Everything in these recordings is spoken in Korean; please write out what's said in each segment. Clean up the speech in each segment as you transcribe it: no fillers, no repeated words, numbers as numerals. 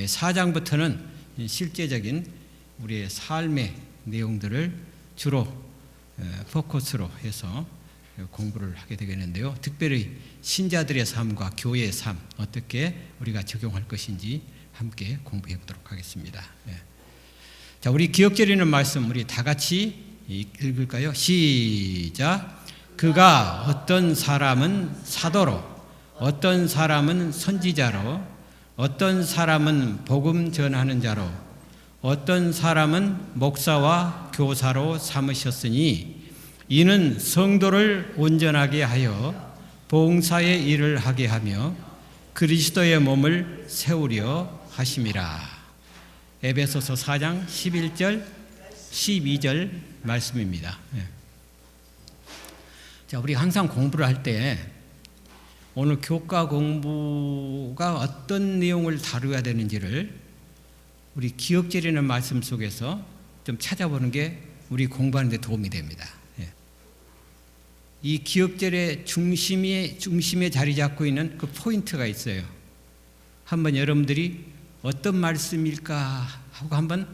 4장부터는 실제적인 우리의 삶의 내용들을 주로 포커스로 해서 공부를 하게 되겠는데요. 특별히 신자들의 삶과 교회의 삶 어떻게 우리가 적용할 것인지 함께 공부해 보도록 하겠습니다. 자, 우리 기억절이는 말씀 우리 다 같이 읽을까요? 시작. 그가 어떤 사람은 사도로, 어떤 사람은 선지자로, 어떤 사람은 복음 전하는 자로, 어떤 사람은 목사와 교사로 삼으셨으니 이는 성도를 온전하게 하여 봉사의 일을 하게 하며 그리스도의 몸을 세우려 하심이라. 에베소서 4장 11절 12절 말씀입니다. 자, 우리 항상 공부를 할 때 오늘 교과 공부가 어떤 내용을 다루어야 되는지를 우리 기억절이라는 말씀 속에서 좀 찾아보는 게 우리 공부하는 데 도움이 됩니다. 이 기억절의 중심에 자리 잡고 있는 그 포인트가 있어요. 한번 여러분들이 어떤 말씀일까 하고 한번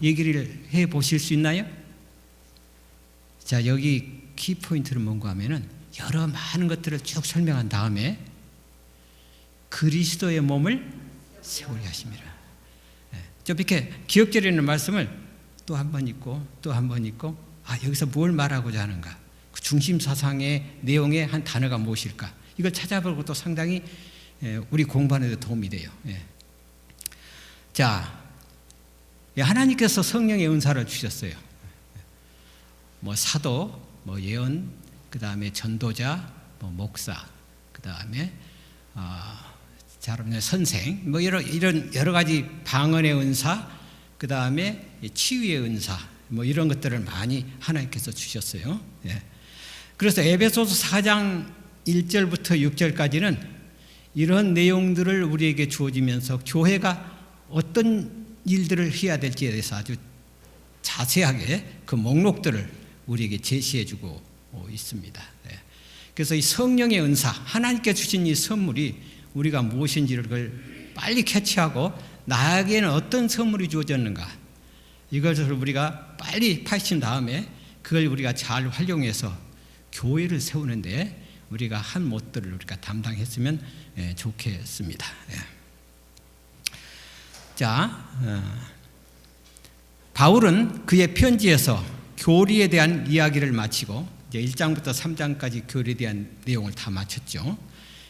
얘기를 해 보실 수 있나요? 자, 여기 키포인트는 뭔가 하면은 여러 많은 것들을 쭉 설명한 다음에 그리스도의 몸을 세우려 하심이라. 좀 이렇게 기억절이라는 말씀을 또 한 번 읽고 또 한 번 읽고 여기서 뭘 말하고자 하는가, 그 중심 사상의 내용의 한 단어가 무엇일까, 이걸 찾아보고 또 상당히 우리 공부하는 데 도움이 돼요. 자, 하나님께서 성령의 은사를 주셨어요. 뭐 사도, 뭐 예언, 그 다음에 전도자, 뭐 목사, 그 다음에 선생, 뭐 이런 여러 가지 방언의 은사, 그 다음에 치유의 은사, 뭐 이런 것들을 많이 하나님께서 주셨어요. 그래서 에베소서 4장 1절부터 6절까지는 이런 내용들을 우리에게 주어지면서 교회가 어떤 일들을 해야 될지에 대해서 아주 자세하게 그 목록들을 우리에게 제시해주고 있습니다. 그래서 이 성령의 은사, 하나님께 주신 이 선물이 우리가 무엇인지를 빨리 캐치하고 나에게는 어떤 선물이 주어졌는가, 이것을 우리가 빨리 파헤친 다음에 그걸 우리가 잘 활용해서 교회를 세우는데 우리가 한 몫들을 우리가 담당했으면 좋겠습니다. 자, 바울은 그의 편지에서 교리에 대한 이야기를 마치고 이제 1장부터 3장까지 교리에 대한 내용을 다 마쳤죠.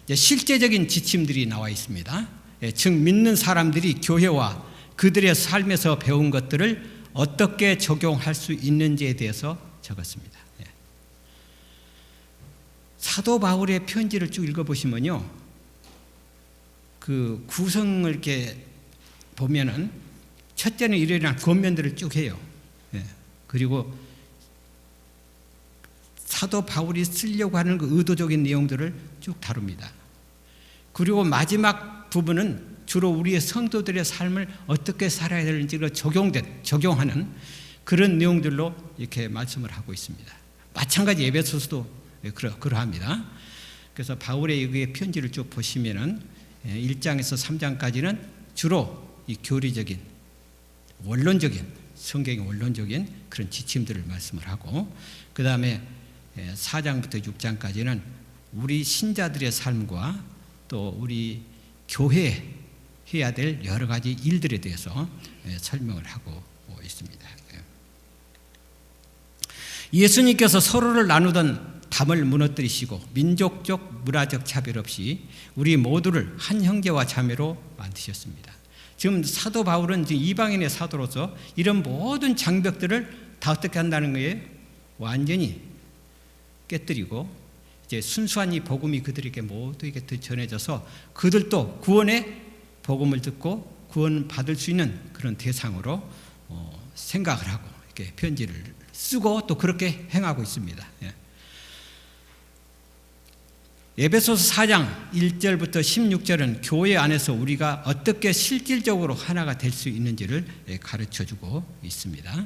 이제 실제적인 지침들이 나와 있습니다. 즉 믿는 사람들이 교회와 그들의 삶에서 배운 것들을 어떻게 적용할 수 있는지에 대해서 적었습니다. 사도 바울의 편지를 쭉 읽어보시면요, 그 구성을 이렇게 보면은 첫째는 이러한 권면들을 쭉 해요. 그리고 사도 바울이 쓰려고 하는 그 의도적인 내용들을 쭉 다룹니다. 그리고 마지막 부분은 주로 우리의 성도들의 삶을 어떻게 살아야 되는지를 적용하는 그런 내용들로 이렇게 말씀을 하고 있습니다. 마찬가지 에베소서도 그러합니다. 그래서 바울의 편지를 쭉 보시면은 1장에서 3장까지는 주로 이 교리적인, 원론적인, 성경의 원론적인 그런 지침들을 말씀을 하고, 그 다음에 4장부터 6장까지는 우리 신자들의 삶과 또 우리 교회 해야 될 여러 가지 일들에 대해서 설명을 하고 있습니다. 예수님께서 서로를 나누던 담을 무너뜨리시고 민족적, 문화적 차별 없이 우리 모두를 한 형제와 자매로 만드셨습니다. 지금 사도 바울은 지금 이방인의 사도로서 이런 모든 장벽들을 다 어떻게 한다는 거예요? 완전히 깨뜨리고 이제 순수한 이 복음이 그들에게 모두에게 전해져서 그들도 구원의 복음을 듣고 구원 받을 수 있는 그런 대상으로 생각을 하고 이렇게 편지를 쓰고 또 그렇게 행하고 있습니다. 에베소서 4장 1절부터 16절은 교회 안에서 우리가 어떻게 실질적으로 하나가 될 수 있는지를 가르쳐주고 있습니다.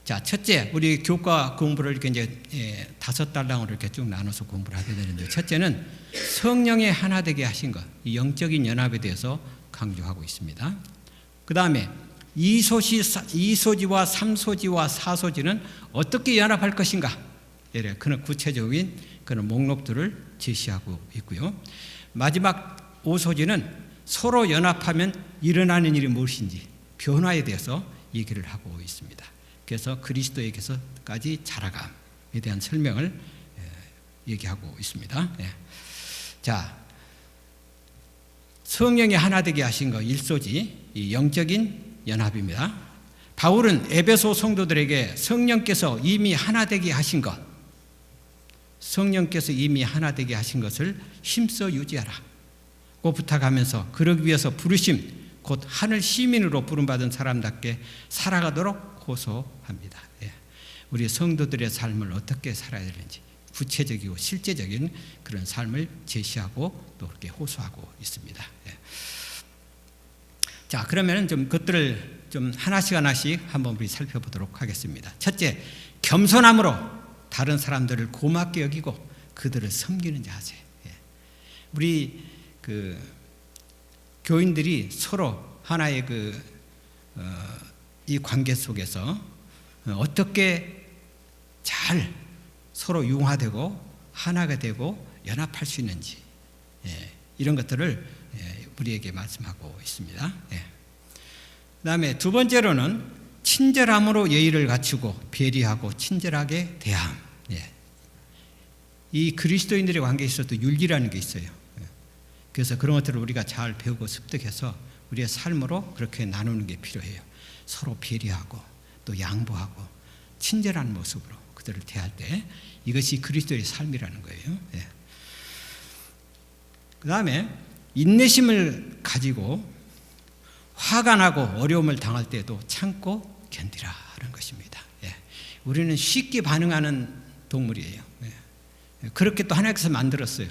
자, 첫째, 우리 교과 공부를 이렇게 이제 5달랑으로 이렇게 쭉 나눠서 공부를 하게 되는데, 첫째는 성령의 하나 되게 하신 것, 이 영적인 연합에 대해서 강조하고 있습니다. 그 다음에 2소지와 3소지와 4소지는 어떻게 연합할 것인가, 그런 구체적인 그런 목록들을 제시하고 있고요. 마지막 5소지는 서로 연합하면 일어나는 일이 무엇인지 변화에 대해서 얘기를 하고 있습니다. 그래서 그리스도에게서까지 자라감에 대한 설명을 얘기하고 있습니다. 자, 성령이 하나 되게 하신 것 1소지, 이 영적인 연합입니다. 바울은 에베소 성도들에게 성령께서 이미 하나 되게 하신 것, 성령께서 이미 하나 되게 하신 것을 힘써 유지하라 고 부탁하면서 그러기 위해서 부르심, 곧 하늘 시민으로 부름받은 사람답게 살아가도록 호소합니다. 우리 성도들의 삶을 어떻게 살아야 되는지 구체적이고 실제적인 그런 삶을 제시하고 또 그렇게 호소하고 있습니다. 자, 그러면 좀 그것들을 좀 하나씩 한번 우리 살펴보도록 하겠습니다. 첫째, 겸손함으로 다른 사람들을 고맙게 여기고 그들을 섬기는 자세. 우리 교인들이 서로 하나의 이 관계 속에서 어떻게 잘 서로 융화되고 하나가 되고 연합할 수 있는지, 이런 것들을 우리에게 말씀하고 있습니다. 그 다음에 두 번째로는 친절함으로 예의를 갖추고 배려하고 친절하게 대함. 이 그리스도인들의 관계에 있어도 윤리라는 게 있어요. 그래서 그런 것들을 우리가 잘 배우고 습득해서 우리의 삶으로 그렇게 나누는 게 필요해요. 서로 배려하고 또 양보하고 친절한 모습으로 그들을 대할 때 이것이 그리스도의 삶이라는 거예요. 그 다음에 인내심을 가지고 화가 나고 어려움을 당할 때도 참고 견디라는 것입니다. 우리는 쉽게 반응하는 동물이에요. 그렇게 또 하나님께서 만들었어요.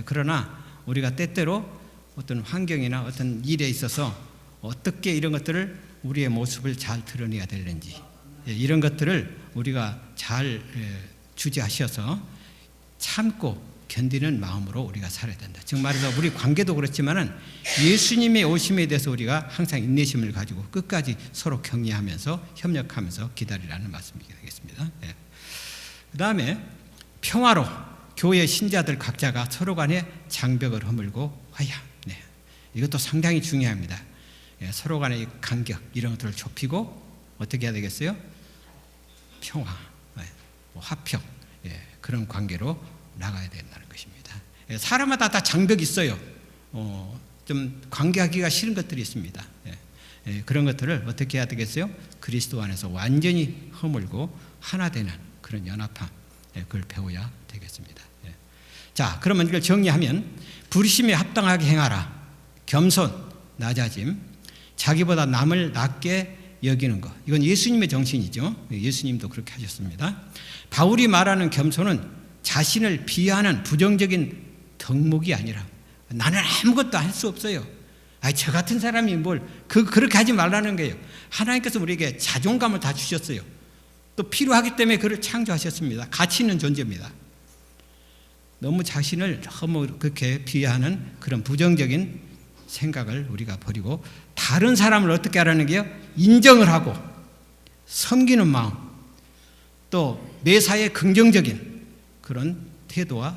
그러나 우리가 때때로 어떤 환경이나 어떤 일에 있어서 어떻게 이런 것들을 우리의 모습을 잘 드러내야 되는지, 이런 것들을 우리가 잘 주지하셔서 참고 견디는 마음으로 우리가 살아야 된다. 즉 말해서 우리 관계도 그렇지만은 예수님의 오심에 대해서 우리가 항상 인내심을 가지고 끝까지 서로 격려하면서 협력하면서 기다리라는 말씀이 되겠습니다. 그 다음에 평화로 교회 신자들 각자가 서로 간에 장벽을 허물고 화해함. 이것도 상당히 중요합니다. 서로 간의 간격 이런 것들을 좁히고 어떻게 해야 되겠어요? 평화, 화평, 그런 관계로 나가야 된다는 것입니다. 사람마다 다 장벽이 있어요. 좀 관계하기가 싫은 것들이 있습니다. 그런 것들을 어떻게 해야 되겠어요? 그리스도 안에서 완전히 허물고 하나 되는 그런 연합함, 그걸 배워야 되겠습니다. 자, 그러면 이걸 정리하면 부르심에 합당하게 행하라, 겸손, 낮아짐, 자기보다 남을 낮게 여기는 것. 이건 예수님의 정신이죠. 예수님도 그렇게 하셨습니다. 바울이 말하는 겸손은 자신을 비하하는 부정적인 덕목이 아니라 나는 아무것도 할 수 없어요. 저 같은 사람이 그렇게 하지 말라는 거예요. 하나님께서 우리에게 자존감을 다 주셨어요. 또 필요하기 때문에 그를 창조하셨습니다. 가치 있는 존재입니다. 너무 자신을 너무 그렇게 비하하는 그런 부정적인 생각을 우리가 버리고 다른 사람을 어떻게 하라는 게요? 인정을 하고 섬기는 마음, 또 매사에 긍정적인 그런 태도와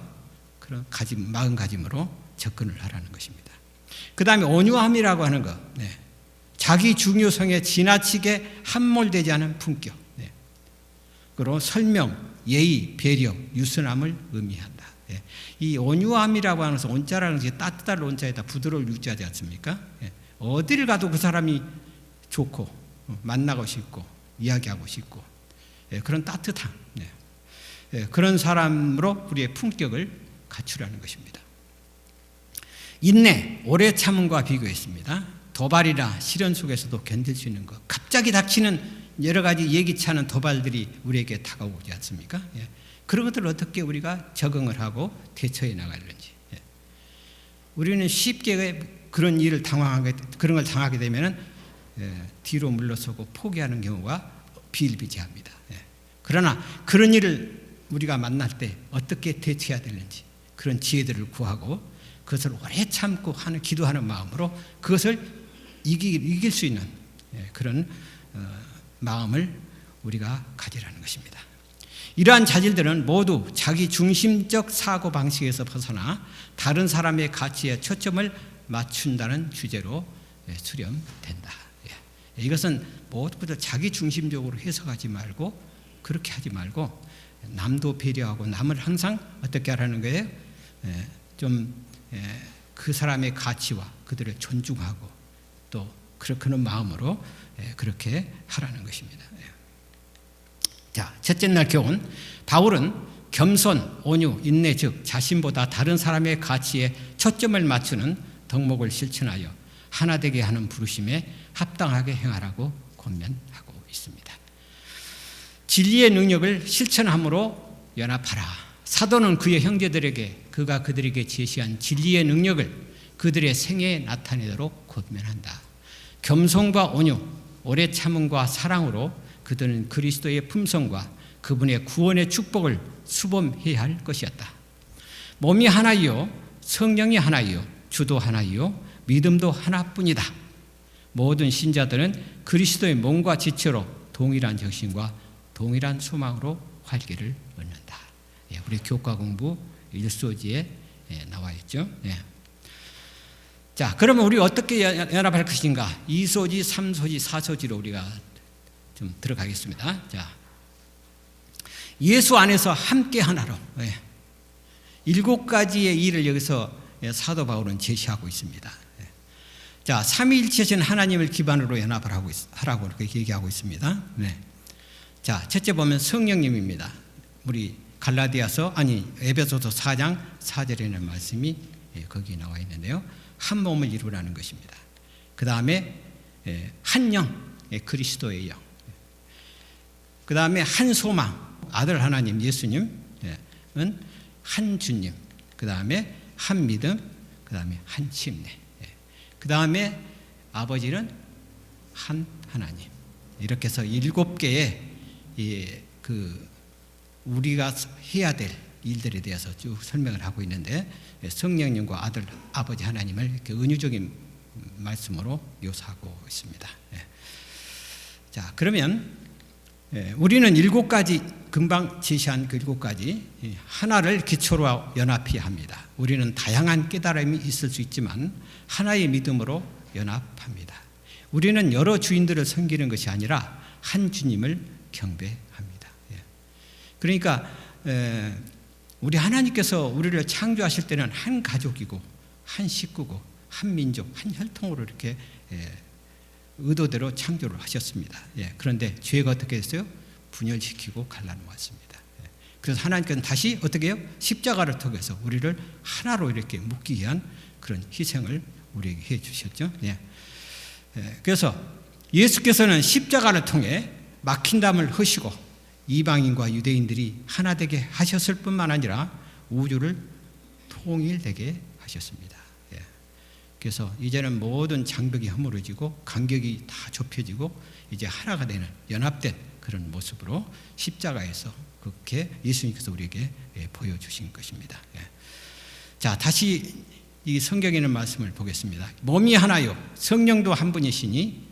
그런 마음가짐으로 접근을 하라는 것입니다. 그 다음에 온유함이라고 하는 것, 자기 중요성에 지나치게 함몰되지 않은 품격, 그리고 설명, 예의, 배려, 유순함을 의미한다. 이 온유함이라고 하는 것은 온자라는 것이 따뜻한 온자에다 부드러움을 유지하지 않습니까? 어디를 가도 그 사람이 좋고 만나고 싶고 이야기하고 싶고 그런 따뜻함, 그런 사람으로 우리의 품격을 갖추라는 것입니다. 인내, 오래 참음과 비교했습니다. 도발이나 시련 속에서도 견딜 수 있는 것, 갑자기 닥치는 여러 가지 예기치 않은 도발들이 우리에게 다가오지 않습니까? 그런 것들을 어떻게 우리가 적응을 하고 대처해 나가는지. 우리는 쉽게 그런 일을 그런 걸 당하게 되면은 뒤로 물러서고 포기하는 경우가 비일비재합니다. 그러나 그런 일을 우리가 만날 때 어떻게 대처해야 되는지 그런 지혜들을 구하고 그것을 오래 참고 기도하는 마음으로 그것을 이길 수 있는 그런 마음을 우리가 가지라는 것입니다. 이러한 자질들은 모두 자기 중심적 사고방식에서 벗어나 다른 사람의 가치에 초점을 맞춘다는 주제로 수렴된다. 이것은 모두들 자기 중심적으로 해석하지 말고 그렇게 하지 말고 남도 배려하고 남을 항상 어떻게 하라는 거예요? 좀 그 사람의 가치와 그들을 존중하고 또 그런 마음으로 그렇게 하라는 것입니다. 자, 첫째 날 교훈. 바울은 겸손, 온유, 인내 즉 자신보다 다른 사람의 가치에 초점을 맞추는 덕목을 실천하여 하나 되게 하는 부르심에 합당하게 행하라고 권면하고 있습니다. 진리의 능력을 실천함으로 연합하라. 사도는 그의 형제들에게 그가 그들에게 제시한 진리의 능력을 그들의 생애에 나타내도록 권면한다. 겸손과 온유, 오래 참음과 사랑으로 그들은 그리스도의 품성과 그분의 구원의 축복을 수범해야 할 것이었다. 몸이 하나이요, 성령이 하나이요, 주도 하나이요, 믿음도 하나뿐이다. 모든 신자들은 그리스도의 몸과 지체로 동일한 정신과 동일한 소망으로 활기를 얻는다. 우리 교과 공부 1소지에 나와 있죠. 자, 그러면 우리 어떻게 연합할 것인가? 2소지, 3소지, 4소지로 우리가 좀 들어가겠습니다. 자, 예수 안에서 함께 하나로 7가지의 일을 여기서 사도 바울은 제시하고 있습니다. 자, 삼위일체신 하나님을 기반으로 연합을 하라고 이렇게 얘기하고 있습니다. 자, 첫째 보면 성령님입니다. 우리 에베소서 4장 4절에는 말씀이 거기 나와 있는데요. 한 몸을 이루라는 것입니다. 그 다음에 한 영, 그리스도의 영. 그 다음에 한 소망, 아들 하나님 예수님은 한 주님. 그 다음에 한 믿음, 그 다음에 한 침례. 그 다음에 아버지는 한 하나님. 이렇게 해서 7개의 우리가 해야 될 일들에 대해서 쭉 설명을 하고 있는데 성령님과 아들, 아버지 하나님을 이렇게 은유적인 말씀으로 묘사하고 있습니다. 자, 그러면 우리는 7가지 금방 제시한 그 7가지 하나를 기초로 연합해야 합니다. 우리는 다양한 깨달음이 있을 수 있지만 하나의 믿음으로 연합합니다. 우리는 여러 주인들을 섬기는 것이 아니라 한 주님을 경배합니다. 그러니까 우리 하나님께서 우리를 창조하실 때는 한 가족이고 한 식구고 한 민족, 한 혈통으로 이렇게 의도대로 창조를 하셨습니다. 그런데 죄가 어떻게 했어요? 분열시키고 갈라놓았습니다. 그래서 하나님께서는 다시 어떻게 해요? 십자가를 통해서 우리를 하나로 이렇게 묶기 위한 그런 희생을 우리에게 해 주셨죠. 그래서 예수께서는 십자가를 통해 막힌 담을 허시고 이방인과 유대인들이 하나 되게 하셨을 뿐만 아니라 우주를 통일되게 하셨습니다. 그래서 이제는 모든 장벽이 허물어지고 간격이 다 좁혀지고 이제 하나가 되는 연합된 그런 모습으로 십자가에서 그렇게 예수님께서 우리에게 보여주신 것입니다. 자, 다시 이 성경에 있는 말씀을 보겠습니다. 몸이 하나요, 성령도 한 분이시니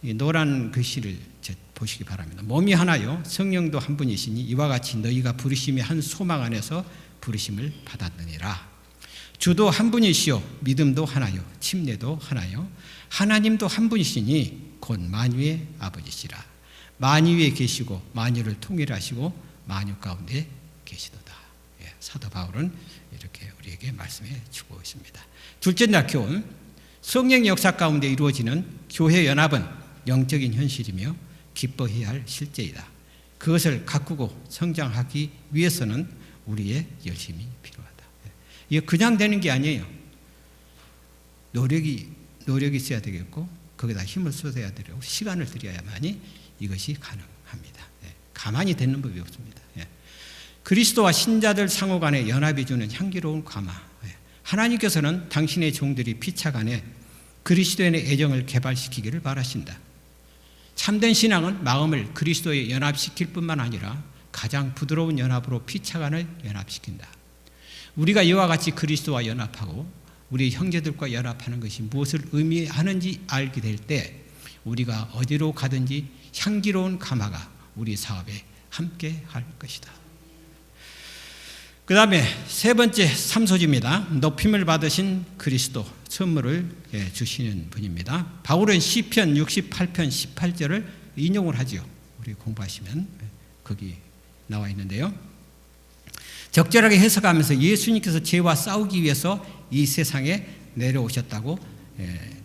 이 노란 글씨를 보시기 바랍니다. 몸이 하나요, 성령도 한 분이시니 이와 같이 너희가 부르심의 한 소망 안에서 부르심을 받았느니라. 주도 한 분이시요, 믿음도 하나요, 침례도 하나요, 하나님도 한 분이시니 곧 만유의 아버지시라. 만유에 계시고 만유를 통일하시고 만유 가운데 계시도다. 사도 바울은 이렇게 우리에게 말씀해 주고 있습니다. 둘째 날 교훈. 성령의 역사 가운데 이루어지는 교회 연합은 영적인 현실이며 기뻐해야 할 실제이다. 그것을 가꾸고 성장하기 위해서는 우리의 열심이 필요하다. 이게 그냥 되는 게 아니에요. 노력이 있어야 되겠고 거기다 힘을 쏟아야 되고 시간을 들여야만이 이것이 가능합니다. 가만히 되는 법이 없습니다. 그리스도와 신자들 상호 간에 연합이 주는 향기로운 감화. 하나님께서는 당신의 종들이 피차 간에 그리스도인의 애정을 개발시키기를 바라신다. 참된 신앙은 마음을 그리스도에 연합시킬 뿐만 아니라 가장 부드러운 연합으로 피차 간을 연합시킨다. 우리가 이와 같이 그리스도와 연합하고 우리 형제들과 연합하는 것이 무엇을 의미하는지 알게 될 때 우리가 어디로 가든지 향기로운 감화가 우리 사업에 함께 할 것이다. 그 다음에 세 번째 3소지입니다. 높임을 받으신 그리스도 선물을 주시는 분입니다. 바울은 시편 68편 18절을 인용을 하죠. 우리 공부하시면 거기 나와 있는데요. 적절하게 해석하면서 예수님께서 죄와 싸우기 위해서 이 세상에 내려오셨다고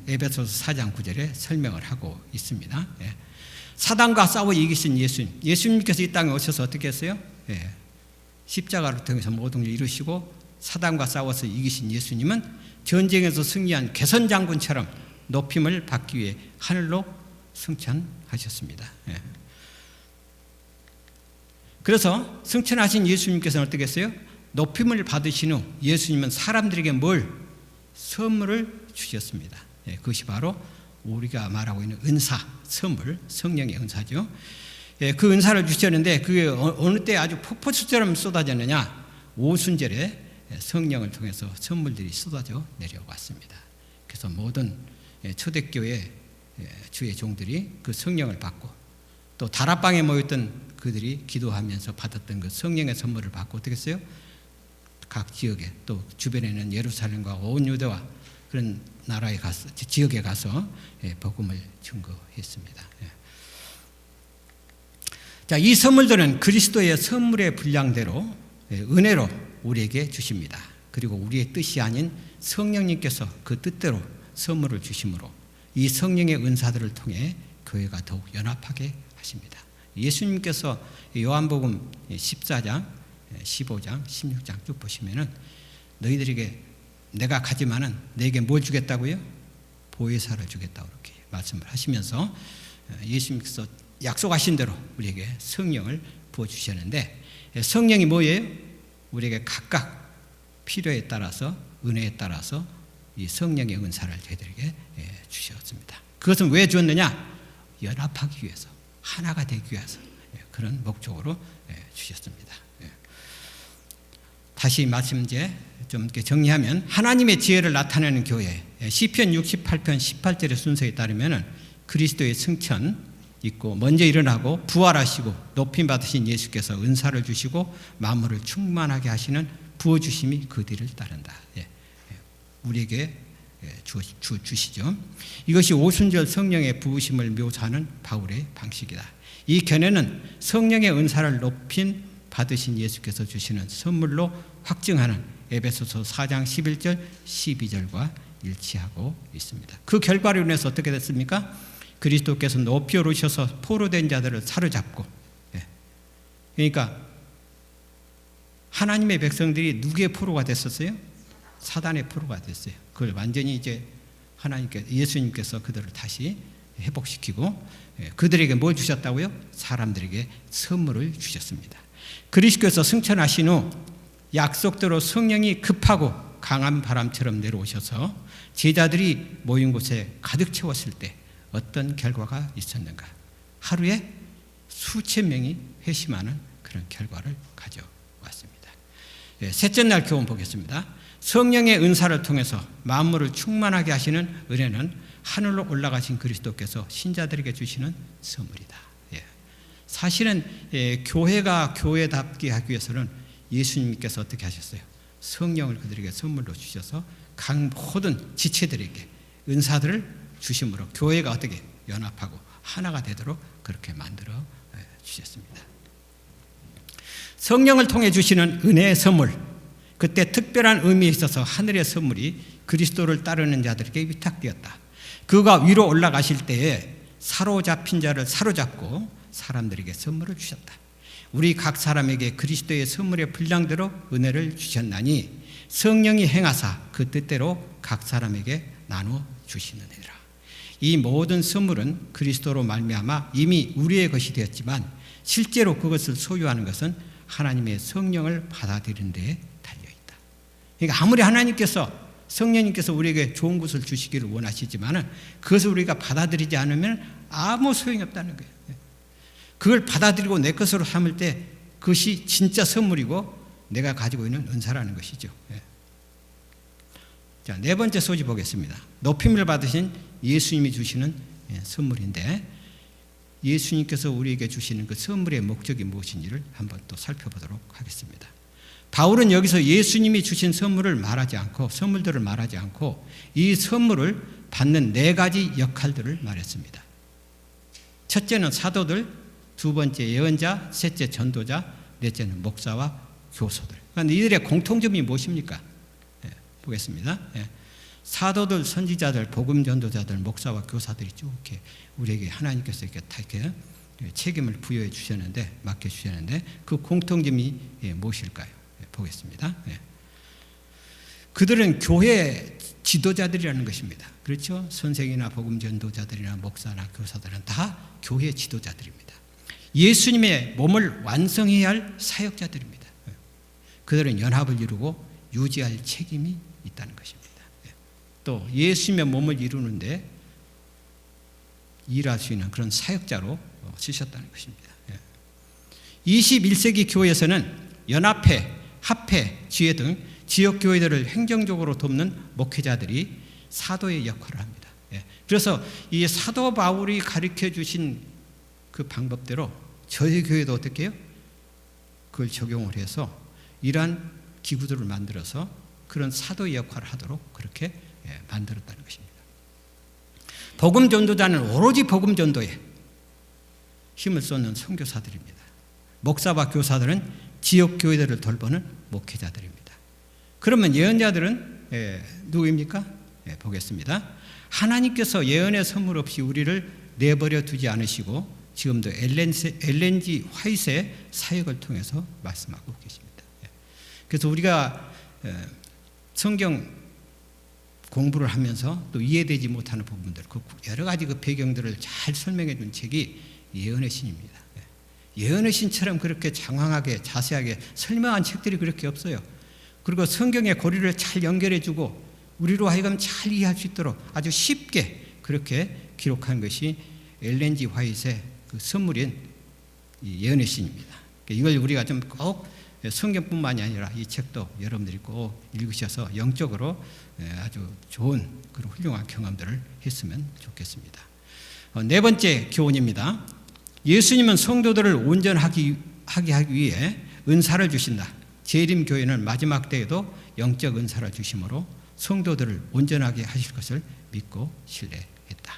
에베소서 4장 9절에 설명을 하고 있습니다. 사단과 싸워 이기신 예수님, 예수님께서 이 땅에 오셔서 어떻게 했어요? 십자가를 통해서 모든 걸 이루시고 사단과 싸워서 이기신 예수님은 전쟁에서 승리한 개선장군처럼 높임을 받기 위해 하늘로 승천하셨습니다. 그래서 승천하신 예수님께서는 어떻게 했어요? 높임을 받으신 후 예수님은 사람들에게 뭘? 선물을 주셨습니다. 그것이 바로 우리가 말하고 있는 은사, 선물, 성령의 은사죠. 그 은사를 주셨는데 그게 어느 때 아주 폭포수처럼 쏟아졌느냐? 오순절에 성령을 통해서 선물들이 쏟아져 내려왔습니다. 그래서 모든 초대교회 주의 종들이 그 성령을 받고 또 다락방에 모였던 그들이 기도하면서 받았던 그 성령의 선물을 받고 어떻게 했어요? 각 지역에 또 주변에 있는 예루살렘과 온 유대와 그런 나라에 가서 지역에 가서 복음을 증거했습니다. 자, 이 선물들은 그리스도의 선물의 분량대로 은혜로 우리에게 주십니다. 그리고 우리의 뜻이 아닌 성령님께서 그 뜻대로 선물을 주심으로 이 성령의 은사들을 통해 교회가 더욱 연합하게 하십니다. 예수님께서 요한복음 14장, 15장, 16장 쭉 보시면은 너희들에게 내가 가지만은 너에게 뭘 주겠다고요? 보혜사를 주겠다고 이렇게 말씀을 하시면서 예수님께서 약속하신 대로 우리에게 성령을 부어주셨는데 성령이 뭐예요? 우리에게 각각 필요에 따라서 은혜에 따라서 이 성령의 은사를 저희들에게 주셨습니다. 그것은 왜 주었느냐? 연합하기 위해서, 하나가 되기 위해서 그런 목적으로 주셨습니다. 다시 말씀 이제 좀 이렇게 정리하면 하나님의 지혜를 나타내는 교회, 시편 68편 18절의 순서에 따르면 그리스도의 승천 있고 먼저 일어나고 부활하시고 높임 받으신 예수께서 은사를 주시고 만물을 충만하게 하시는 부어주심이 그 뒤를 따른다. 우리에게 주시죠. 이것이 오순절 성령의 부으심을 묘사하는 바울의 방식이다. 이 견해는 성령의 은사를 높임 받으신 예수께서 주시는 선물로 확증하는 에베소서 4장 11절 12절과 일치하고 있습니다. 그 결과로 인해서 어떻게 됐습니까? 그리스도께서 높이 오르셔서 포로된 자들을 사로잡고, 그러니까 하나님의 백성들이 누구의 포로가 됐었어요? 사단의 포로가 됐어요. 그걸 완전히 이제 예수님께서 그들을 다시 회복시키고 그들에게 뭘 주셨다고요? 사람들에게 선물을 주셨습니다. 그리스도께서 승천하신 후 약속대로 성령이 급하고 강한 바람처럼 내려오셔서 제자들이 모인 곳에 가득 채웠을 때 어떤 결과가 있었는가? 하루에 수천 명이 회심하는 그런 결과를 가져왔습니다. 셋째 날 교훈 보겠습니다. 성령의 은사를 통해서 만물을 충만하게 하시는 은혜는 하늘로 올라가신 그리스도께서 신자들에게 주시는 선물이다. 사실은 교회가 교회답게 하기 위해서는 예수님께서 어떻게 하셨어요? 성령을 그들에게 선물로 주셔서 각 모든 지체들에게 은사들을 주심으로 교회가 어떻게 연합하고 하나가 되도록 그렇게 만들어 주셨습니다. 성령을 통해 주시는 은혜의 선물, 그때 특별한 의미에 있어서 하늘의 선물이 그리스도를 따르는 자들에게 위탁되었다. 그가 위로 올라가실 때에 사로잡힌 자를 사로잡고 사람들에게 선물을 주셨다. 우리 각 사람에게 그리스도의 선물의 분량대로 은혜를 주셨나니 성령이 행하사 그 뜻대로 각 사람에게 나누어 주시느니라. 이 모든 선물은 그리스도로 말미암아 이미 우리의 것이 되었지만 실제로 그것을 소유하는 것은 하나님의 성령을 받아들이는 데 달려있다. 그러니까 아무리 하나님께서 성령님께서 우리에게 좋은 것을 주시기를 원하시지만 그것을 우리가 받아들이지 않으면 아무 소용이 없다는 거예요. 그걸 받아들이고 내 것으로 삼을 때 그것이 진짜 선물이고 내가 가지고 있는 은사라는 것이죠. 자, 네 번째 소지 보겠습니다. 높임을 받으신 예수님이 주시는 선물인데 예수님께서 우리에게 주시는 그 선물의 목적이 무엇인지를 한번 또 살펴보도록 하겠습니다. 바울은 여기서 예수님이 주신 선물들을 말하지 않고 이 선물을 받는 네 가지 역할들을 말했습니다. 첫째는 사도들, 두 번째 예언자, 셋째 전도자, 넷째는 목사와 교소들. 그러니까 이들의 공통점이 무엇입니까? 보겠습니다. 사도들, 선지자들, 복음 전도자들, 목사와 교사들이 쭉 이렇게 우리에게 하나님께서 이렇게 다 이렇게 책임을 부여해 주셨는데, 맡겨 주셨는데 그 공통점이 무엇일까요? 보겠습니다. 그들은 교회 지도자들이라는 것입니다. 그렇죠? 선생이나 복음 전도자들이나 목사나 교사들은 다 교회 지도자들입니다. 예수님의 몸을 완성해야 할 사역자들입니다. 그들은 연합을 이루고 유지할 책임이 있다는 것입니다. 또 예수님의 몸을 이루는데 일할 수 있는 그런 사역자로 쓰셨다는 것입니다. 21세기 교회에서는 연합회, 합회, 지회 등 지역교회들을 행정적으로 돕는 목회자들이 사도의 역할을 합니다. 그래서 이 사도 바울이 가르쳐 주신 그 방법대로 저희 교회도 어떻게 해요? 그걸 적용을 해서 이러한 기구들을 만들어서 그런 사도의 역할을 하도록 그렇게 만들었다는 것입니다. 복음 전도자는 오로지 복음 전도에 힘을 쏟는 선교사들입니다. 목사와 교사들은 지역 교회들을 돌보는 목회자들입니다. 그러면 예언자들은 누구입니까? 보겠습니다. 하나님께서 예언의 선물 없이 우리를 내버려 두지 않으시고 지금도 엘렌지 화이트의 사역을 통해서 말씀하고 계십니다. 그래서 우리가 성경 공부를 하면서 또 이해되지 못하는 부분들, 여러 가지 그 배경들을 잘 설명해 준 책이 예언의 신입니다. 예언의 신처럼 그렇게 장황하게 자세하게 설명한 책들이 그렇게 없어요. 그리고 성경의 고리를 잘 연결해 주고 우리로 하여금 잘 이해할 수 있도록 아주 쉽게 그렇게 기록한 것이 엘렌지 화이트의 그 선물인 예언의 신입니다. 이걸 우리가 좀 꼭 성경뿐만이 아니라 이 책도 여러분들이 꼭 읽으셔서 영적으로 아주 좋은 그런 훌륭한 경험들을 했으면 좋겠습니다. 네 번째 교훈입니다. 예수님은 성도들을 온전하게 하기 위해 은사를 주신다. 재림교회는 마지막 때에도 영적 은사를 주심으로 성도들을 온전하게 하실 것을 믿고 신뢰했다.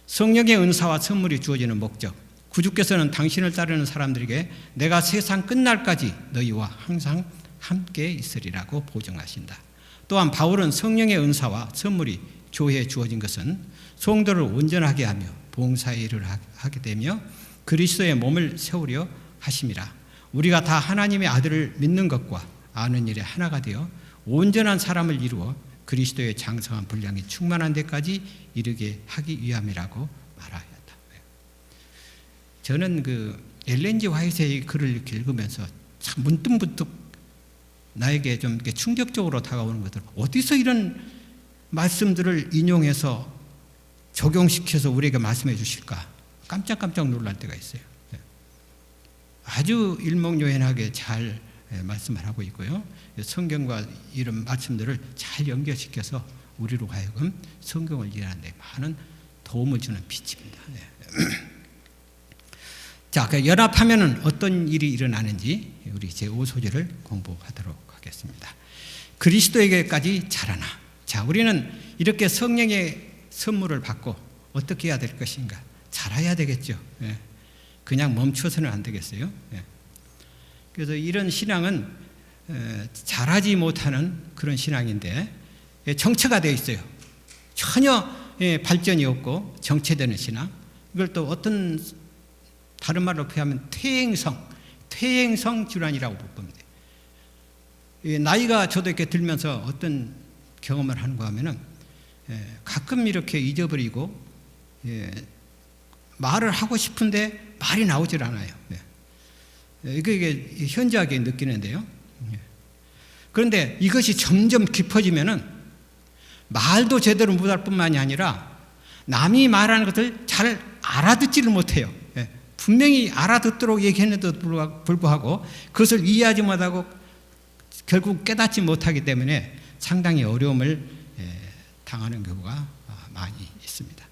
성령의 은사와 선물이 주어지는 목적. 구주께서는 당신을 따르는 사람들에게 내가 세상 끝날까지 너희와 항상 함께 있으리라고 보증하신다. 또한 바울은 성령의 은사와 선물이 교회에 주어진 것은 성도를 온전하게 하며 봉사의 일을 하게 되며 그리스도의 몸을 세우려 하심이라. 우리가 다 하나님의 아들을 믿는 것과 아는 일에 하나가 되어 온전한 사람을 이루어 그리스도의 장성한 분량이 충만한 데까지 이르게 하기 위함이라고 말하였다. 저는 그 엘렌지 화이트의 글을 이렇게 읽으면서 참 문득문득 나에게 좀 이렇게 충격적으로 다가오는 것들, 어디서 이런 말씀들을 인용해서 적용시켜서 우리에게 말씀해 주실까 깜짝깜짝 놀랄 때가 있어요. 아주 일목요연하게 잘 말씀을 하고 있고요. 성경과 이런 말씀들을 잘 연결시켜서 우리로 하여금 성경을 이해하는 데 많은 도움을 주는 빛입니다. 자, 연합하면은 어떤 일이 일어나는지 우리 제5소절을 공부하도록 하겠습니다. 그리스도에게까지 자라나. 자, 우리는 이렇게 성령의 선물을 받고 어떻게 해야 될 것인가? 자라야 되겠죠. 그냥 멈춰서는 안 되겠어요. 그래서 이런 신앙은 자라지 못하는 그런 신앙인데 정체가 되어 있어요. 전혀 발전이 없고 정체되는 신앙. 이걸 또 어떤 다른 말로 표현하면 퇴행성 질환이라고 봅니다. 나이가 저도 이렇게 들면서 어떤 경험을 하는가 하면은 가끔 이렇게 잊어버리고 말을 하고 싶은데 말이 나오질 않아요. 이게 현저하게 느끼는데요. 그런데 이것이 점점 깊어지면은 말도 제대로 못할 뿐만이 아니라 남이 말하는 것을 잘 알아듣지를 못해요. 분명히 알아듣도록 얘기했는데도 불구하고 그것을 이해하지 못하고 결국 깨닫지 못하기 때문에 상당히 어려움을 당하는 경우가 많이 있습니다.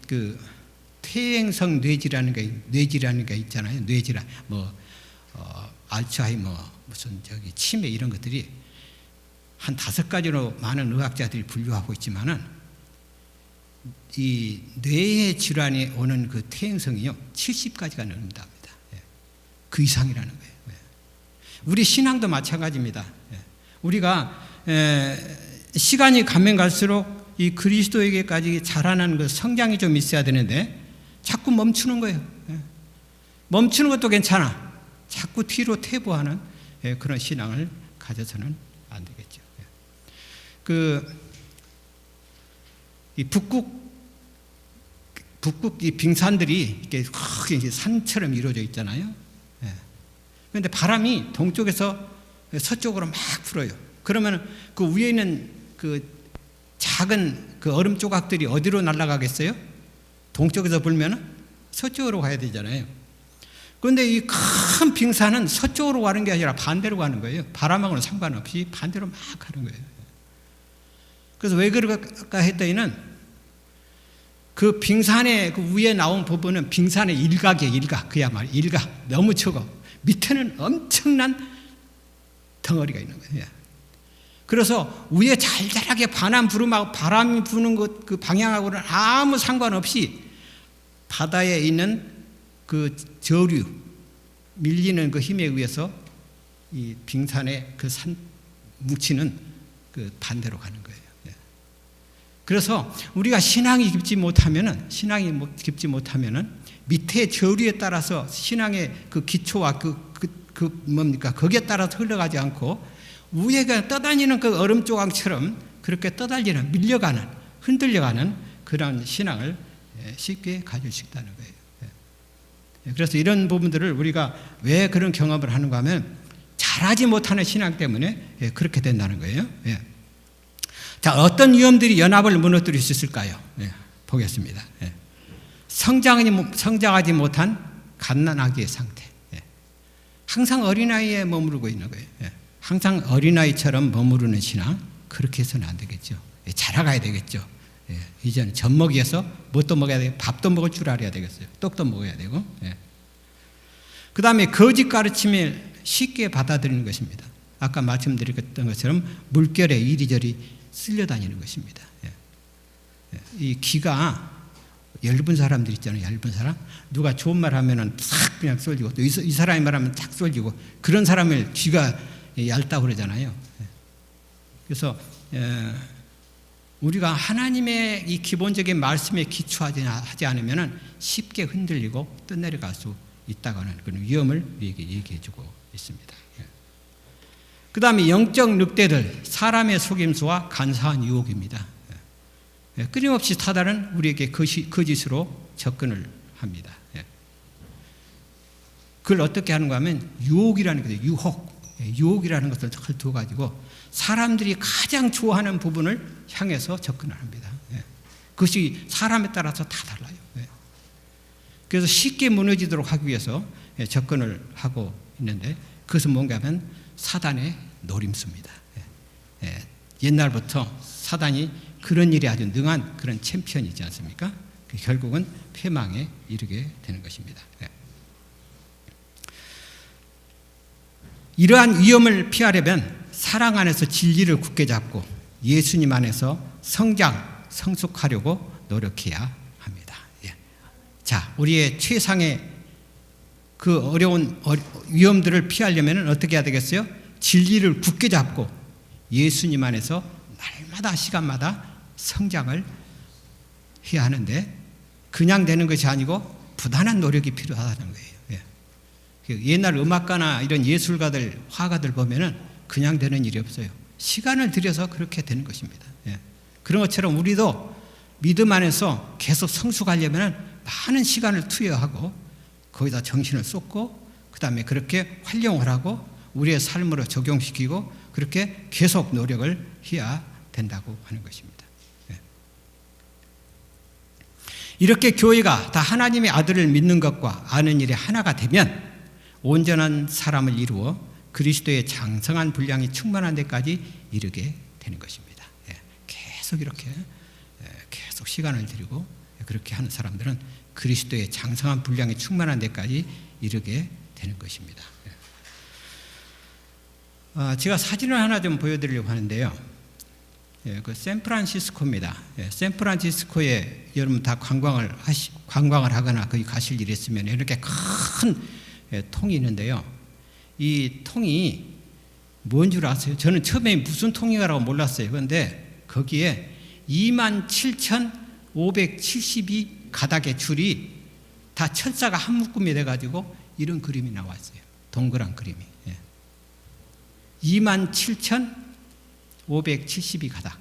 그 퇴행성 뇌질이라는 게 있잖아요. 뇌질환, 알츠하이머, 무슨 치매 이런 것들이 한 5가지로 많은 의학자들이 분류하고 있지만은 이 뇌의 질환이 오는 그 퇴행성이요 70가지가 넘는답니다. 그 이상이라는 거예요. 우리 신앙도 마찬가지입니다. 우리가 시간이 가면 갈수록 이 그리스도에게까지 자라나는 그 성장이 좀 있어야 되는데 자꾸 멈추는 거예요. 멈추는 것도 괜찮아. 자꾸 뒤로 퇴보하는 그런 신앙을 가져서는 안 되겠죠. 이 북극 이 빙산들이 이렇게 크게 산처럼 이루어져 있잖아요. 그런데 바람이 동쪽에서 서쪽으로 막 불어요. 그러면 그 위에 있는 그 작은 그 얼음 조각들이 어디로 날아가겠어요? 동쪽에서 불면은 서쪽으로 가야 되잖아요. 그런데 이 큰 빙산은 서쪽으로 가는 게 아니라 반대로 가는 거예요. 바람하고는 상관없이 반대로 막 가는 거예요. 그래서 왜 그럴까 했더니는 그 빙산의 그 위에 나온 부분은 빙산의 일각이에요. 일각. 그야말로 일각. 너무 적어. 밑에는 엄청난 덩어리가 있는 거예요. 그래서 위에 잘잘하게 바람이 부는 것 그 방향하고는 아무 상관없이 바다에 있는 그 저류 밀리는 그 힘에 의해서 이 빙산의 그 산 뭉치는 그 반대로 가는 거예요. 그래서 우리가 신앙이 깊지 못하면은 밑에 저류에 따라서 신앙의 그 기초와 거기에 따라서 흘러가지 않고 위에가 떠다니는 그 얼음 조각처럼 그렇게 떠달리는 밀려가는 흔들려가는 그런 신앙을 쉽게 가질 수 있다는 거예요. 그래서 이런 부분들을 우리가 왜 그런 경험을 하는가 하면 잘하지 못하는 신앙 때문에 그렇게 된다는 거예요. 자, 어떤 위험들이 연합을 무너뜨릴 수 있을까요? 보겠습니다. 성장하지 못한 갓난아기의 상태. 항상 어린아이에 머무르고 있는 거예요. 항상 어린아이처럼 머무르는 신앙, 그렇게 해서는 안 되겠죠. 자라가야 되겠죠. 이제는 젖먹이에서 뭣도 먹어야 되고 밥도 먹을 줄 알아야 되겠어요. 떡도 먹어야 되고. 그 다음에 거짓 가르침을 쉽게 받아들이는 것입니다. 아까 말씀드렸던 것처럼 물결에 이리저리 쓸려다니는 것입니다. 이 귀가 얇은 사람들 있잖아요. 얇은 사람. 누가 좋은 말 하면은 싹 그냥 쏠리고 또 이 사람이 말하면 탁 쏠리고 그런 사람을 귀가 얇다고 그러잖아요. 그래서 우리가 하나님의 이 기본적인 말씀에 기초하지 않으면은 쉽게 흔들리고 떠내려갈 수 있다고는 그런 위험을 우리에게 얘기해주고 있습니다. 그 다음에 영적 늑대들, 사람의 속임수와 간사한 유혹입니다. 끊임없이 사단은 우리에게 거짓으로 접근을 합니다. 그걸 어떻게 하는가 하면 유혹이라는 거죠. 유혹이라는 것을 두어가지고 사람들이 가장 좋아하는 부분을 향해서 접근을 합니다. 그것이 사람에 따라서 다 달라요. 그래서 쉽게 무너지도록 하기 위해서 접근을 하고 있는데 그것은 뭔가 하면 사단의 노림수입니다. 옛날부터 사단이 그런 일에 아주 능한 그런 챔피언이지 않습니까? 결국은 패망에 이르게 되는 것입니다. 이러한 위험을 피하려면 사랑 안에서 진리를 굳게 잡고 예수님 안에서 성숙하려고 노력해야 합니다. 자, 우리의 최상의 그 어려운 위험들을 피하려면 어떻게 해야 되겠어요? 진리를 굳게 잡고 예수님 안에서 날마다 시간마다 성장을 해야 하는데 그냥 되는 것이 아니고 부단한 노력이 필요하다는 거예요. 옛날 음악가나 이런 예술가들, 화가들 보면은 그냥 되는 일이 없어요. 시간을 들여서 그렇게 되는 것입니다. 그런 것처럼 우리도 믿음 안에서 계속 성숙하려면 많은 시간을 투여하고 거기다 정신을 쏟고 그다음에 그렇게 활용을 하고 우리의 삶으로 적용시키고 그렇게 계속 노력을 해야 된다고 하는 것입니다. 이렇게 교회가 다 하나님의 아들을 믿는 것과 아는 일에 하나가 되면 온전한 사람을 이루어 그리스도의 장성한 분량이 충만한 데까지 이르게 되는 것입니다. 계속 이렇게 계속 시간을 들이고 그렇게 하는 사람들은 그리스도의 장성한 분량이 충만한 데까지 이르게 되는 것입니다. 제가 사진을 하나 좀 보여드리려고 하는데요. 그 샌프란시스코입니다. 샌프란시스코에 여러분 다 관광을 하거나 거기 가실 일이 있으면 이렇게 큰 통이 있는데요. 이 통이 뭔 줄 아세요? 저는 처음에 무슨 통이라고 몰랐어요. 그런데 거기에 27,572 가닥의 줄이 다 철사가 한 묶음이 돼가지고 이런 그림이 나왔어요. 동그란 그림이. 27,572 가닥.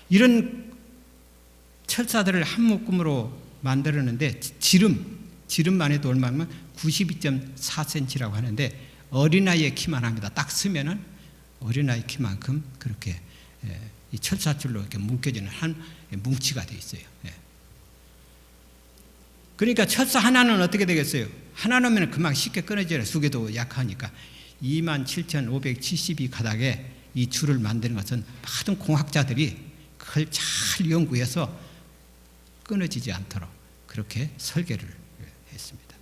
이런 철사들을 한 묶음으로 만들었는데 지름만 해도 얼마면 92.4cm라고 하는데 어린아이의 키만 합니다. 딱 쓰면은 어린아이 키만큼 그렇게 이 철사줄로 이렇게 묶여지는 한 뭉치가 되어 있어요. 그러니까 철사 하나는 어떻게 되겠어요? 하나 넣으면 금방 쉽게 끊어져요. 수계도 약하니까. 27,572 가닥에 이 줄을 만드는 것은 많은 공학자들이 그걸 잘 연구해서 끊어지지 않도록 그렇게 설계를 했습니다.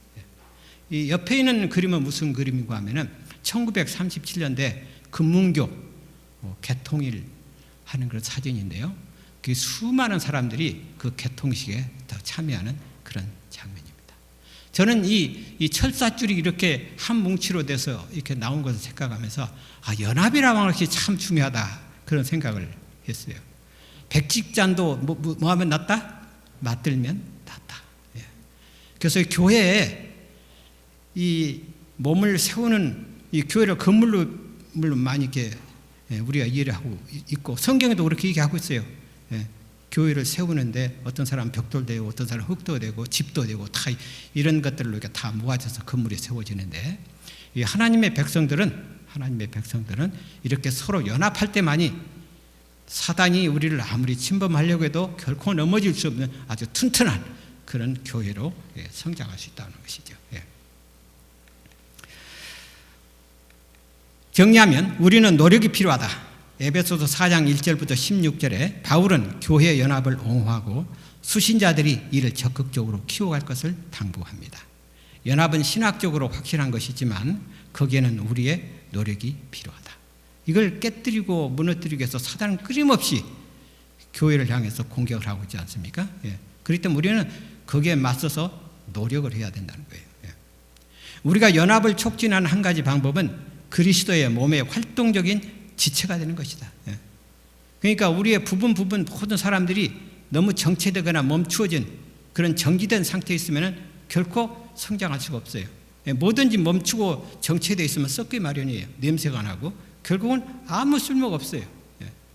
이 옆에 있는 그림은 무슨 그림인가 하면은 1937년대 금문교 개통일 하는 그런 사진인데요. 그 수많은 사람들이 그 개통식에 참여하는 그런 장면입니다. 저는 이 철사줄이 이렇게 한 뭉치로 돼서 이렇게 나온 것을 생각하면서 연합이라는 것이 참 중요하다 그런 생각을 했어요. 백직잔도 뭐 하면 낫다? 맞들면 낫다. 그래서 교회에 이 몸을 세우는 이 교회를 건물로 물론 많이 이렇게 우리가 이해를 하고 있고 성경에도 그렇게 얘기하고 있어요. 교회를 세우는데 어떤 사람은 벽돌 되고 어떤 사람은 흙도 되고 집도 되고 다 이런 것들로 이렇게 다 모아져서 건물이 세워지는데 이 하나님의 백성들은 이렇게 서로 연합할 때만이 사단이 우리를 아무리 침범하려고 해도 결코 넘어질 수 없는 아주 튼튼한 그런 교회로 성장할 수 있다는 것이죠. 정리하면 우리는 노력이 필요하다. 에베소서 4장 1절부터 16절에 바울은 교회 연합을 옹호하고 수신자들이 이를 적극적으로 키워갈 것을 당부합니다. 연합은 신학적으로 확실한 것이지만 거기에는 우리의 노력이 필요하다. 이걸 깨뜨리고 무너뜨리기 위해서 사단은 끊임없이 교회를 향해서 공격을 하고 있지 않습니까? 그렇기 때문에 우리는 거기에 맞서서 노력을 해야 된다는 거예요. 우리가 연합을 촉진하는 한 가지 방법은 그리스도의 몸의 활동적인 지체가 되는 것이다. 그러니까 우리의 부분 모든 사람들이 너무 정체되거나 멈추어진 그런 정지된 상태에 있으면 결코 성장할 수가 없어요. 뭐든지 멈추고 정체되어 있으면 썩기 마련이에요. 냄새가 나고 결국은 아무 쓸모가 없어요.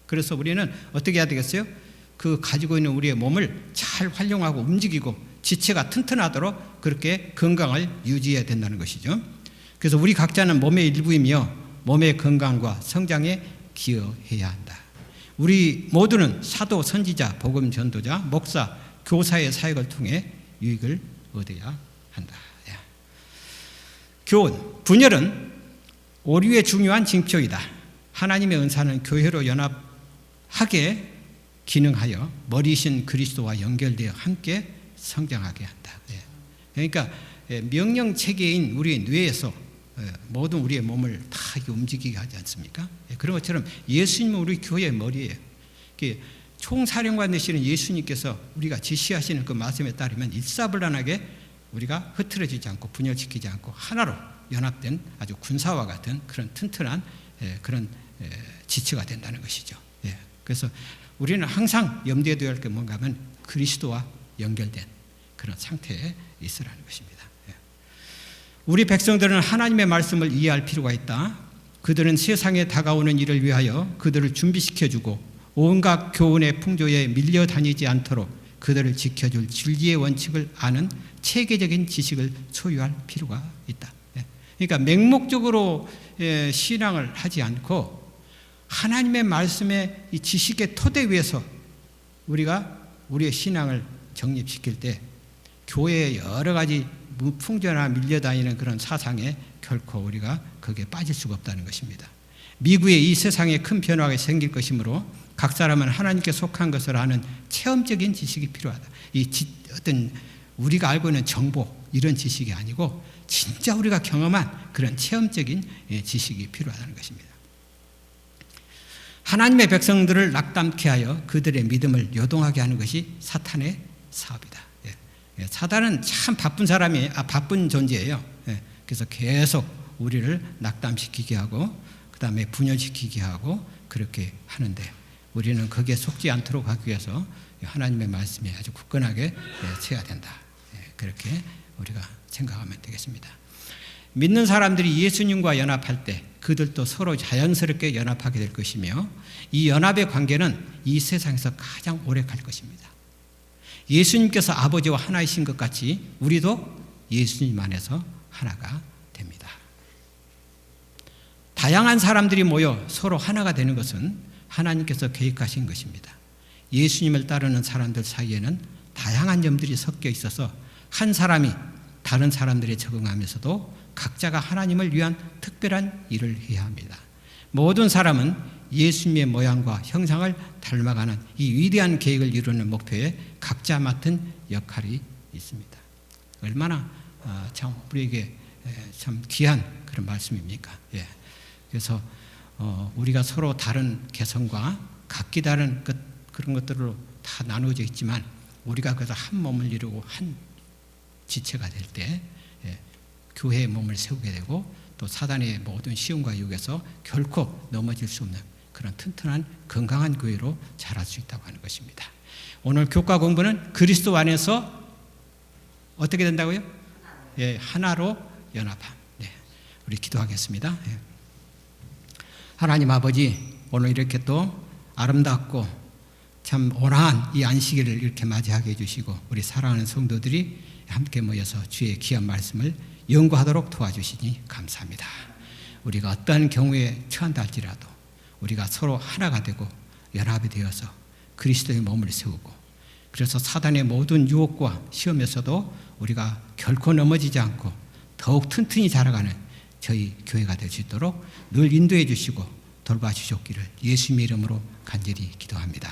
그래서 우리는 어떻게 해야 되겠어요? 그 가지고 있는 우리의 몸을 잘 활용하고 움직이고 지체가 튼튼하도록 그렇게 건강을 유지해야 된다는 것이죠. 그래서 우리 각자는 몸의 일부이며 몸의 건강과 성장에 기여해야 한다. 우리 모두는 사도, 선지자, 복음 전도자, 목사, 교사의 사역을 통해 유익을 얻어야 한다. 교훈, 분열은 오류의 중요한 징표이다. 하나님의 은사는 교회로 연합하게 기능하여 머리신 그리스도와 연결되어 함께 성장하게 한다. 그러니까 명령체계인 우리의 뇌에서 모든 우리의 몸을 다 움직이게 하지 않습니까? 그런 것처럼 예수님은 우리 교회의 머리예요. 총사령관 되시는 예수님께서 우리가 지시하시는 그 말씀에 따르면 일사불란하게 우리가 흐트러지지 않고 분열시키지 않고 하나로 연합된 아주 군사와 같은 그런 튼튼한 그런 지체가 된다는 것이죠. 그래서 우리는 항상 염두에 둬야 할 게 뭔가 하면 그리스도와 연결된 그런 상태에 있으라는 것입니다. 우리 백성들은 하나님의 말씀을 이해할 필요가 있다. 그들은 세상에 다가오는 일을 위하여 그들을 준비시켜주고 온갖 교훈의 풍조에 밀려다니지 않도록 그들을 지켜줄 진리의 원칙을 아는 체계적인 지식을 소유할 필요가 있다. 그러니까 맹목적으로 신앙을 하지 않고 하나님의 말씀의 이 지식의 토대 위에서 우리가 우리의 신앙을 정립시킬 때 교회의 여러 가지 무풍전화 밀려다니는 그런 사상에 결코 우리가 거기에 빠질 수가 없다는 것입니다. 미국의 이 세상에 큰 변화가 생길 것이므로 각 사람은 하나님께 속한 것을 아는 체험적인 지식이 필요하다. 어떤 우리가 알고 있는 정보 이런 지식이 아니고 진짜 우리가 경험한 그런 체험적인 지식이 필요하다는 것입니다. 하나님의 백성들을 낙담케 하여 그들의 믿음을 요동하게 하는 것이 사탄의 사업이다. 사단은 참 바쁜 존재예요. 그래서 계속 우리를 낙담시키게 하고 그 다음에 분열시키게 하고 그렇게 하는데 우리는 거기에 속지 않도록 하기 위해서 하나님의 말씀에 아주 굳건하게 서야 된다. 그렇게 우리가 생각하면 되겠습니다. 믿는 사람들이 예수님과 연합할 때 그들도 서로 자연스럽게 연합하게 될 것이며 이 연합의 관계는 이 세상에서 가장 오래 갈 것입니다. 예수님께서 아버지와 하나이신 것 같이 우리도 예수님 안에서 하나가 됩니다. 다양한 사람들이 모여 서로 하나가 되는 것은 하나님께서 계획하신 것입니다. 예수님을 따르는 사람들 사이에는 다양한 점들이 섞여 있어서 한 사람이 다른 사람들에 적응하면서도 각자가 하나님을 위한 특별한 일을 해야 합니다. 모든 사람은 예수님의 모양과 형상을 닮아가는 이 위대한 계획을 이루는 목표에 각자 맡은 역할이 있습니다. 얼마나 참 우리에게 참 귀한 그런 말씀입니까? 그래서 우리가 서로 다른 개성과 각기 다른 그런 것들로 다 나누어져 있지만 우리가 그래서 한 몸을 이루고 한 지체가 될 때 교회의 몸을 세우게 되고 또 사단의 모든 시험과 유혹에서 결코 넘어질 수 없는 그런 튼튼한 건강한 교회로 자랄 수 있다고 하는 것입니다. 오늘 교과 공부는 그리스도 안에서 어떻게 된다고요? 하나로 연합함. 우리 기도하겠습니다. 하나님 아버지, 오늘 이렇게 또 아름답고 참 온화한 이 안식일을 이렇게 맞이하게 해주시고 우리 사랑하는 성도들이 함께 모여서 주의 귀한 말씀을 연구하도록 도와주시니 감사합니다. 우리가 어떠한 경우에 처한다 할지라도 우리가 서로 하나가 되고 연합이 되어서 그리스도의 몸을 세우고 그래서 사단의 모든 유혹과 시험에서도 우리가 결코 넘어지지 않고 더욱 튼튼히 자라가는 저희 교회가 될 수 있도록 늘 인도해 주시고 돌봐주셨기를 예수님의 이름으로 간절히 기도합니다.